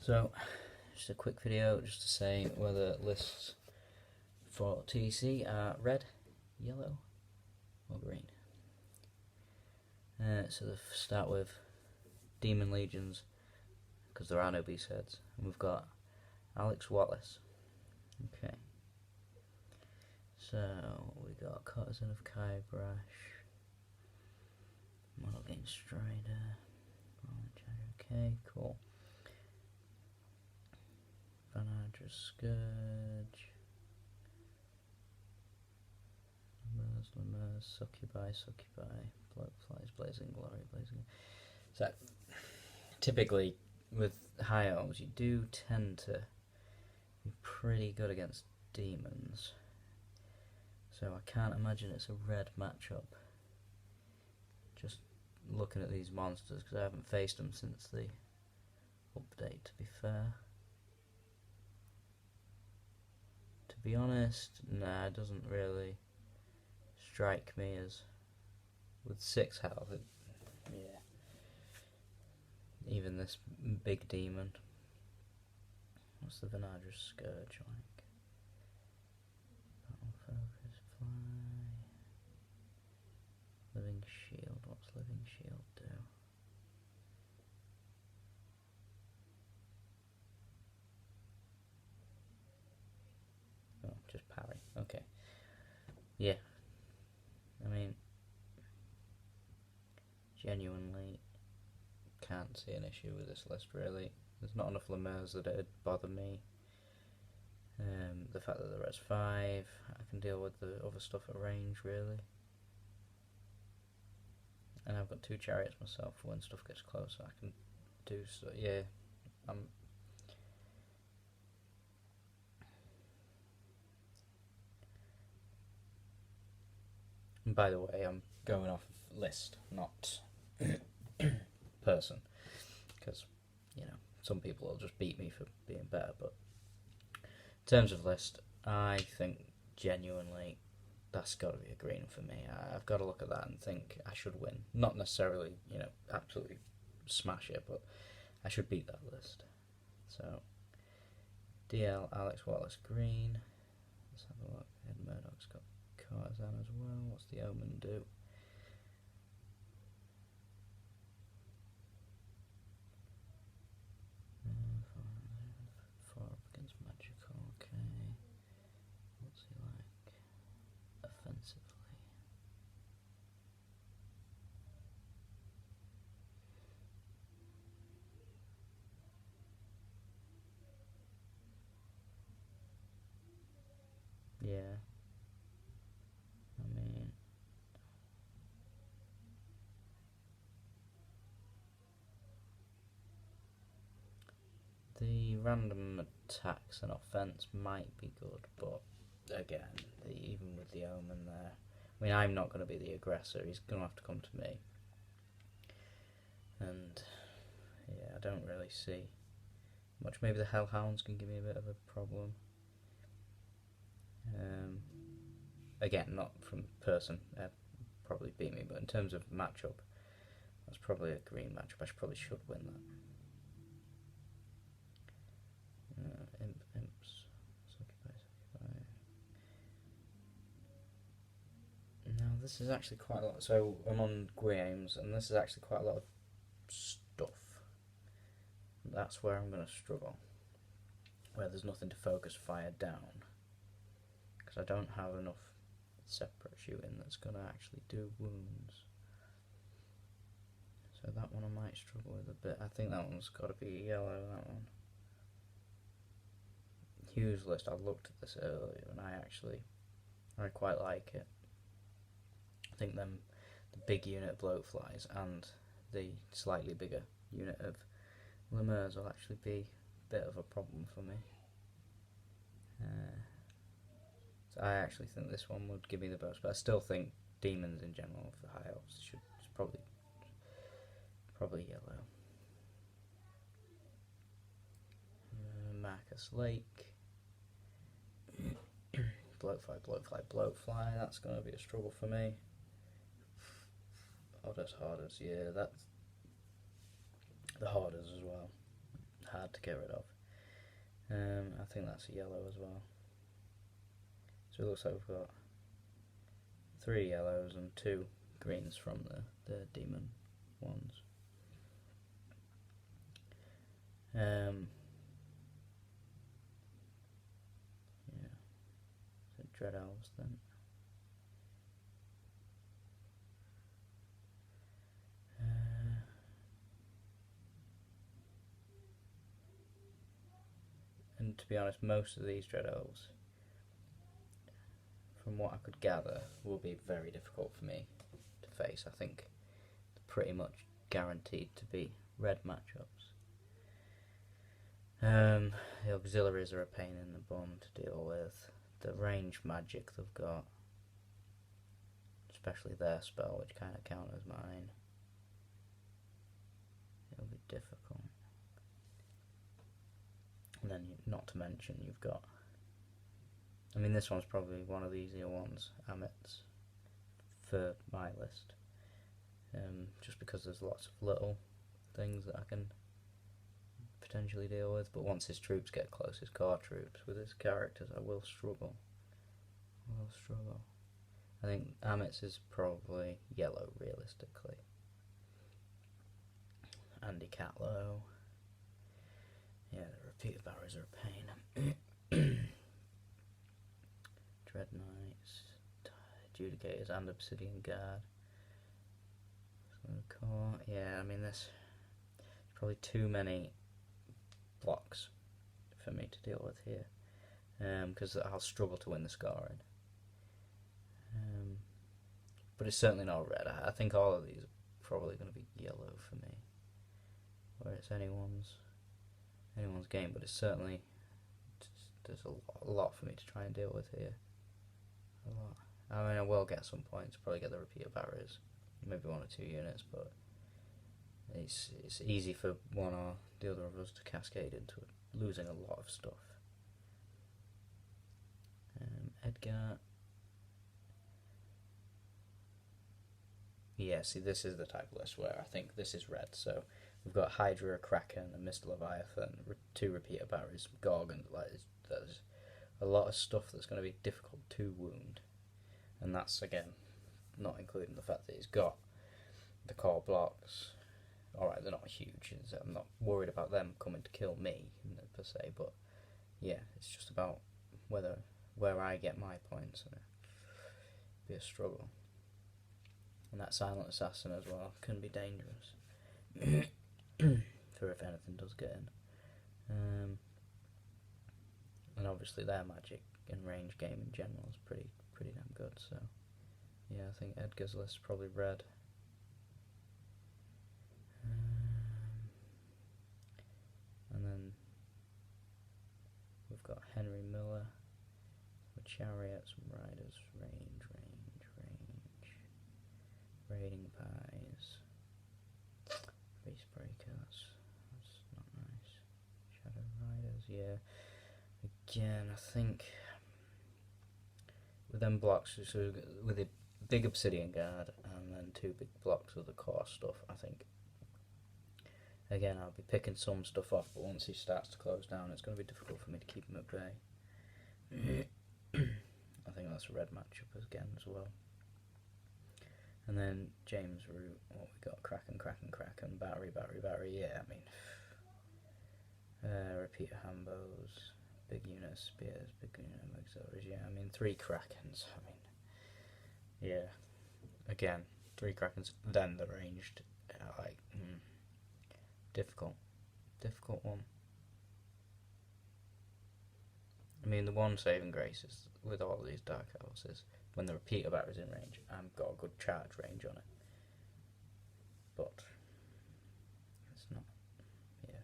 So, just a quick video just to say whether lists for TEC are red, yellow, or green. So to start with Demon Legions, because there are no B-sets, and we've got Alex Wallace. Okay. So we got Courtesan of Kybrash, Model Game Strider. Okay, cool. Vanadra Scourge, Lemurs, Succubi, Bloatflies, Blazing Glory, So, typically with high elves, you do tend to be pretty good against demons. So I can't imagine it's a red matchup. Just looking at these monsters, because I haven't faced them since the update, to be fair. To be honest, nah, it doesn't really strike me as, with 6 health, yeah. Even this big demon. What's the Vanadra Scourge like? Battle Focus, Fly. Living Shield, what's Living Shield do? Oh, just parry, okay. Yeah. I mean, genuinely can't see an issue with this list really. There's not enough Lemurs that it'd bother me. The fact that the red's 5, I can deal with the other stuff at range really. And I've got 2 chariots myself for when stuff gets close, so I can do so. Yeah, And by the way, I'm going off of list, not person, because you know some people will just beat me for being better. But in terms of list, I think genuinely that's got to be a green for me. I've got to look at that and think I should win. Not necessarily, you know, absolutely smash it, but I should beat that list. So DL Alex Wallace green. Let's have a look. Ed Murdoch's got Courtesan as well. What's the Omen do? Four up against magical. Okay. What's he like offensively? Yeah. I mean, the random attacks and offense might be good, but again, even with the Omen there, I mean, I'm not going to be the aggressor. He's going to have to come to me, and yeah, I don't really see much. Maybe the Hellhounds can give me a bit of a problem. Again, not from person, probably beat me, but in terms of matchup, that's probably a green matchup. I probably should win that. Imps, Succubi. Now this is actually quite a lot. So I'm on Guillaume's, and this is actually quite a lot of stuff. That's where I'm going to struggle. Where there's nothing to focus fire down, because I don't have enough separate shooting that's going to actually do wounds. So that one I might struggle with a bit. I think that one's got to be yellow, that one. Hughes list, I looked at this earlier and I quite like it. I think the big unit of Bloatflies and the slightly bigger unit of Lemurs will actually be a bit of a problem for me. So I actually think this one would give me the best, but I still think demons in general for high elves it's probably yellow. Marcus Lake. Bloatfly, that's going to be a struggle for me. Hardest, yeah, that's the hardest as well. hard to get rid of. I think that's a yellow as well. So it looks like we've got 3 yellows and 2 greens from the demon ones. Yeah. So Dread Elves then. And to be honest, most of these Dread Elves, from what I could gather, will be very difficult for me to face. I think they're pretty much guaranteed to be red matchups. The auxiliaries are a pain in the bum to deal with. The range magic they've got, especially their spell, which kind of counters mine, it'll be difficult. And then, not to mention, you've got, I mean, this one's probably one of the easier ones, Amit's, for my list. Just because there's lots of little things that I can potentially deal with, but once his troops get close, his car troops, with his characters, I will struggle. I think Amit's is probably yellow, realistically. Andy Catlow. Yeah, the repeater barriers are a pain. Dread Knights, Adjudicators, and Obsidian Guard. Yeah, I mean, there's probably too many blocks for me to deal with here, because I'll struggle to win the scoring. But it's certainly not red. I think all of these are probably going to be yellow for me, where it's anyone's game. But it's certainly, there's a lot for me to try and deal with here. A lot. I mean, I will get some points. Probably get the repeater barriers, maybe 1 or 2 units, but it's easy for one or the other of us to cascade into losing a lot of stuff. Edgar. Yeah, see, this is the type of list where I think this is red. So we've got Hydra, Kraken, and Mr. Leviathan, 2 repeater barriers, Gorgon. There's a lot of stuff that's going to be difficult to wound, and that's, again, not including the fact that he's got the core blocks. Alright, they're not huge, I'm not worried about them coming to kill me, per se, but yeah, it's just about where I get my points, and it'll be a struggle. And that Silent Assassin as well can be dangerous, for if anything does get in. And obviously their magic and range game in general is pretty damn good, so yeah, I think Edgar's list is probably red. And then we've got Henry Miller with Chariots, Riders, range, Raiding Pies, Beast Breakers, that's not nice, Shadow Riders, yeah. Again, I think with them blocks, so with a big Obsidian Guard and then 2 big blocks of the core stuff, I think, again, I'll be picking some stuff off, but once he starts to close down, it's going to be difficult for me to keep him at bay. I think that's a red matchup again as well. And then James Root, what we got? Kraken, Battery, yeah, I mean, repeater Hambos, big unit Spears, big unit Auxiliaries, yeah, I mean, 3 Krakens, I mean, yeah, again, 3 Krakens, then the ranged, difficult one. I mean, the one saving grace is with all of these Dark Elves is when the repeater battery's in range, I've got a good charge range on it. But it's not, yeah.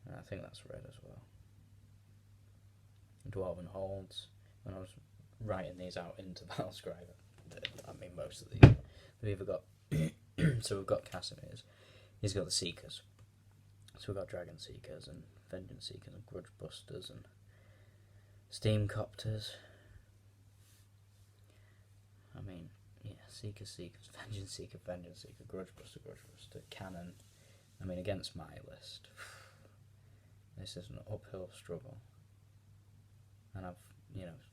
And I think that's red as well. Dwarven Holds, when I was writing these out into Battlescribe, I mean, most of these, we've either got, so we've got Casimir's, he's got the Seekers. So we've got Dragon Seekers and Vengeance Seekers and Grudge Busters and Steam Copters. I mean, yeah, Seekers, Vengeance Seeker, Grudge Buster, Cannon, I mean, against my list, this is an uphill struggle. And I've,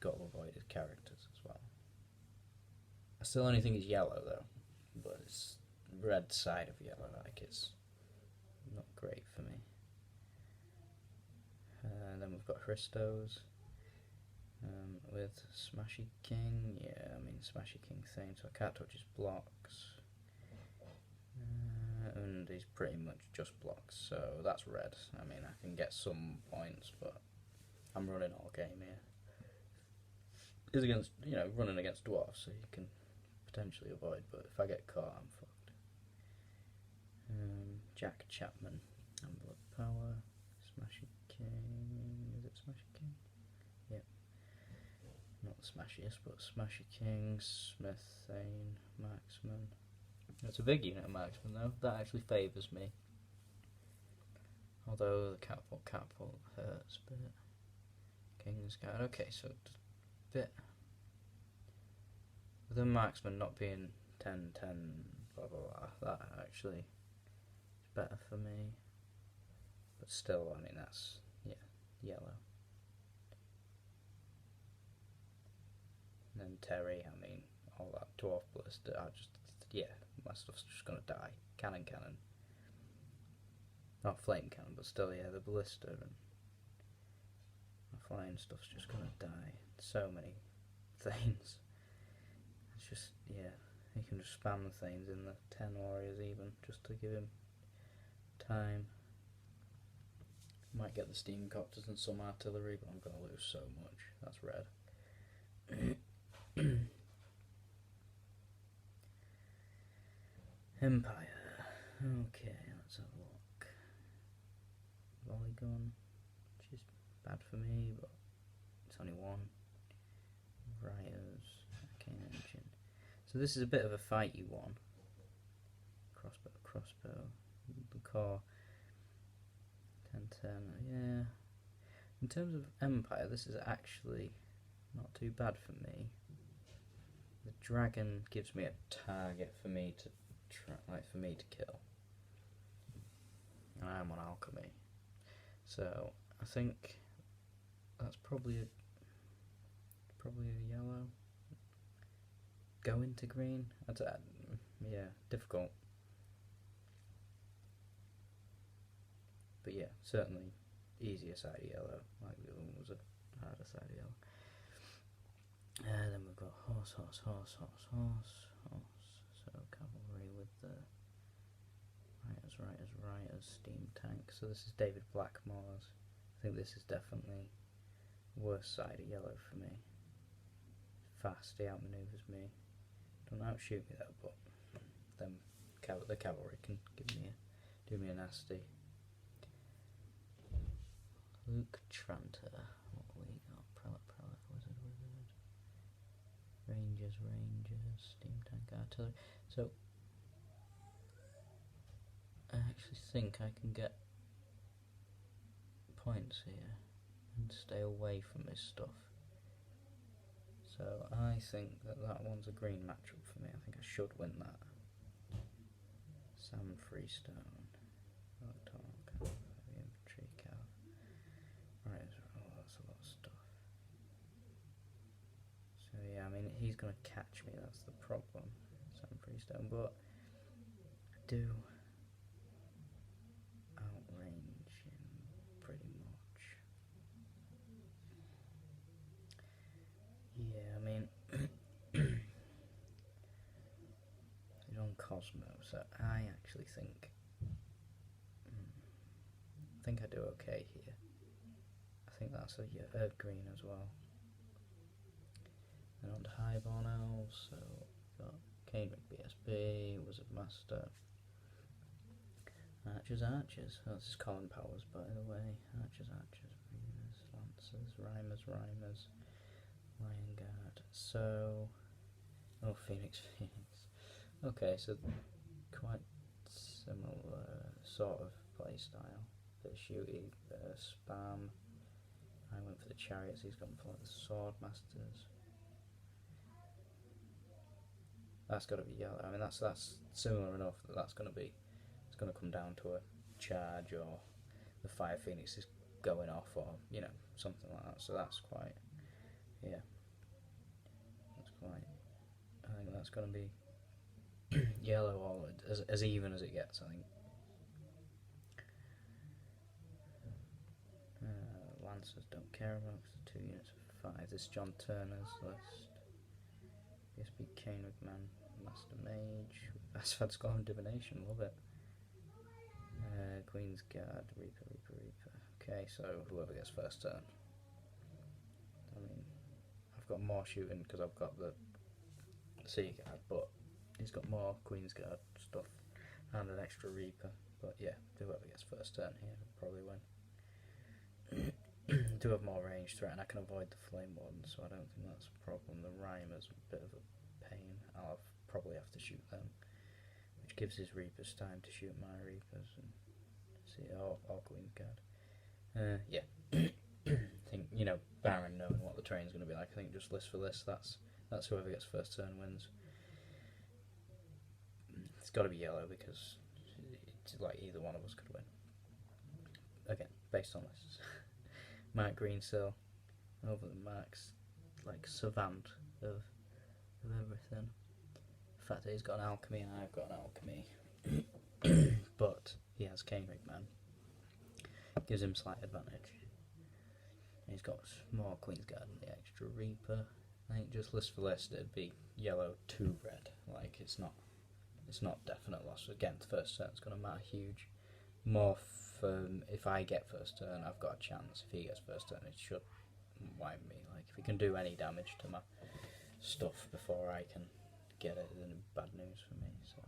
got to avoid his characters as well. I still only think he's yellow though, but it's red side of yellow, like it's not great for me. And then we've got Christos with Smashy King. Yeah, I mean Smashy King thing, so I can't touch his blocks. And he's pretty much just blocks, so that's red. I mean, I can get some points, but I'm running all game here. He's against, running against dwarves, so you can potentially avoid, but if I get caught, I'm fucked. Jack Chapman, and Blood Power, Smashy King. Is it Smashy King? Yep. Not the smashiest, but Smashy King, Smith, Thane, Marksman. It's a big unit of Marksman though, that actually favours me. Although the catapult hurts a bit. King's Guard, okay, so a bit. With the Marksman not being 10, 10, blah blah blah, that actually is better for me. But still, I mean, that's, yeah, yellow. And then Terry, I mean, all that dwarf ballista, my stuff's just gonna die. Cannon. Not flame cannon, but still, yeah, the ballista and my flying stuff's just gonna die. So many things. It's just, yeah, you can just spam the things in the 10 warriors even, just to give him time. Might get the steam copters and some artillery, but I'm gonna lose so much. That's red. Empire. Okay, let's have a look. Volley gun, which is bad for me, but it's only one. Rioters, arcane engine. So this is a bit of a fighty one. Crossbow. The core. 10-10, yeah. In terms of Empire, this is actually not too bad for me. The dragon gives me a target for me to kill. And I'm on alchemy, so I think that's probably a yellow. Go into green. Yeah, difficult. But yeah, certainly easier side of yellow. Like the other one was a harder side of yellow. Then we've got horse. So cavalry with the riders, steam tank. So this is David Blackmore's. I think this is definitely worst side of yellow for me. Fast, he outmaneuvers me. Don't outshoot me though, but then the cavalry can do me a nasty. Luke Tranter. What we got? Prelate, wizard. Rangers, steam tank, artillery. So I actually think I can get points here and stay away from this stuff. So I think that one's a green matchup for me. I think I should win that. Sam Freestone. Infantry, cav. Right, that's a lot of stuff. So yeah, I mean, he's going to catch me, that's the problem. Sam Freestone, but I do outrange him pretty much. Yeah, I mean, he's on Cosmo, so I actually think I do okay here. I think that's a green as well. And on to Highborn Elves, so we've got Canewick BSB, Wizard Master, Archers. Oh, this is Colin Powers, by the way. Archers, Reavers, Lancers, Rhymers, Lion Guard. So, oh, Phoenix. Okay, so quite similar sort of play style. Bit of shooty, bit of spam. I went for the chariots, he's gone for the sword masters. That's got to be yellow. I mean, that's similar enough that it's going to come down to a charge, or the Fire Phoenix is going off, or something like that. So that's quite, yeah, that's quite. I think that's going to be yellow, or as even as it gets. I think. Lancers don't care about 2 units of 5. This John Turner's list. BSB Kane McMahon, Master Mage, Asphalt Skull and Divination, love it. Queen's Guard, Reaper. Okay, so whoever gets first turn. I mean, I've got more shooting because I've got the Sea Guard, but he's got more Queen's Guard stuff and an extra Reaper. But yeah, whoever gets first turn here will probably win. Do have more range threat, and I can avoid the Flame Warden, so I don't think that's a problem. The Rhymer's a bit of a pain. I'll probably have to shoot them, which gives his Reapers time to shoot my Reapers and see or Queen's Guard. Yeah, I think Baron knowing what the train's going to be like. I think just list for list. That's whoever gets first turn wins. It's got to be yellow because it's like either one of us could win. Again, based on lists. Mark Greensill over the Mark's like savant of everything. The fact that he's got an alchemy and I've got an alchemy, but he has Kane McMahon, gives him slight advantage. And he's got more Queen's Guard and the extra Reaper. I think just list for list it'd be yellow to red. Like it's not definite loss. Again, the first turn's going to matter huge. More if I get first turn, I've got a chance. If he gets first turn, it should wipe me. Like if he can do any damage to my stuff before I can get it, then bad news for me. So,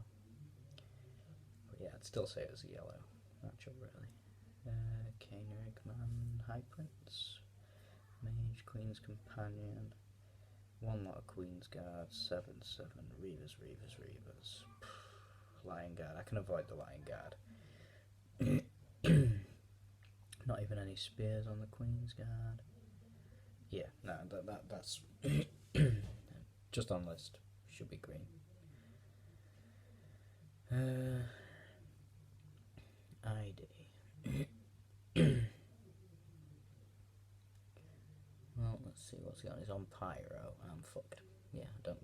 but yeah, I'd still say it was a yellow matchup really. Kane Rickman, High Prince, Mage, Queen's Companion, one lot of Queen's Guard, 7/7, Reavers. Lion Guard. I can avoid the Lion Guard. Not even any spears on the Queen's Guard. Yeah, no, that's just on list. Should be green. ID. Well, let's see what's he on. He's on Pyro. I'm fucked. Yeah, I've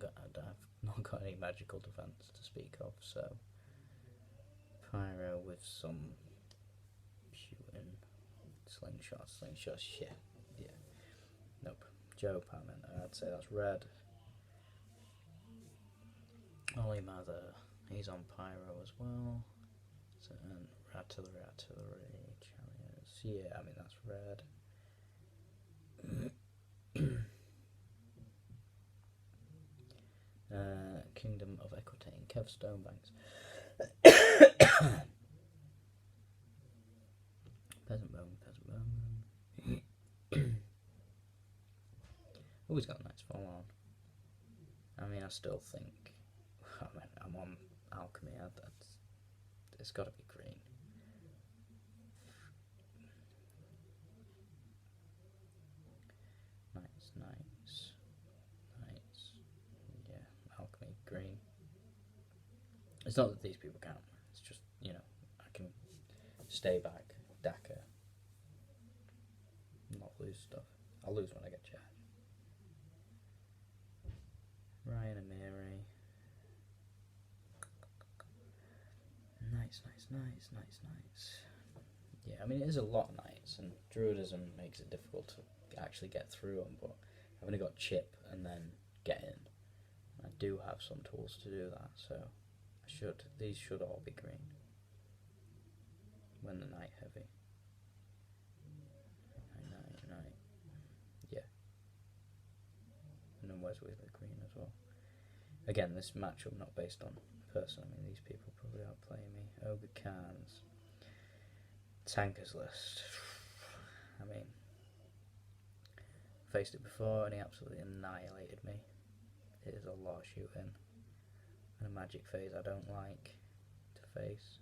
not got any magical defense to speak of, so Pyro with some shooting, slingshots, yeah. Nope. Joe Parmenter, I'd say that's red. Ollie Mather, he's on Pyro as well. So, and artillery, chariots. Yeah, I mean that's red. Kingdom of Equitaine, Kev Stonebanks. Peasant Bowman. Always got a nice follow on. I mean, I still think. I'm on alchemy. It's got to be green. Nice. Yeah, alchemy green. It's not that these people can't. It's just I can stay back, Daka, not lose stuff. I'll lose when I get charged. Ryan Amiri. Nice. Yeah, I mean it is a lot of knights, and Druidism makes it difficult to actually get through them, but I've only got chip and then get in. I do have some tools to do that, so these should all be green when the knight heavy. Knight. Yeah. And then where's with the green as well? Again, this matchup not based on person. I mean, these people probably outplaying me. Ogre Khans. Tankers list. I mean, faced it before and he absolutely annihilated me. It is a lot of shooting. And a magic phase I don't like to face.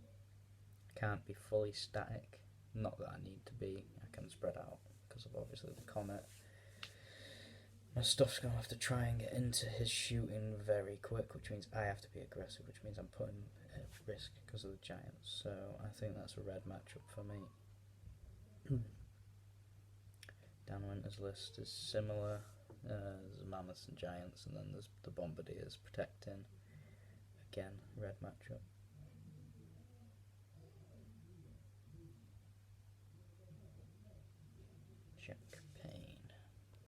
I can't be fully static. Not that I need to be. I can spread out because of obviously the comet. My stuff's going to have to try and get into his shooting very quick, which means I have to be aggressive, which means I'm putting risk because of the Giants, so I think that's a red matchup for me. Dan Winter's list is similar. There's Mammoths and Giants, and then there's the Bombardiers protecting. Again, red matchup. Check.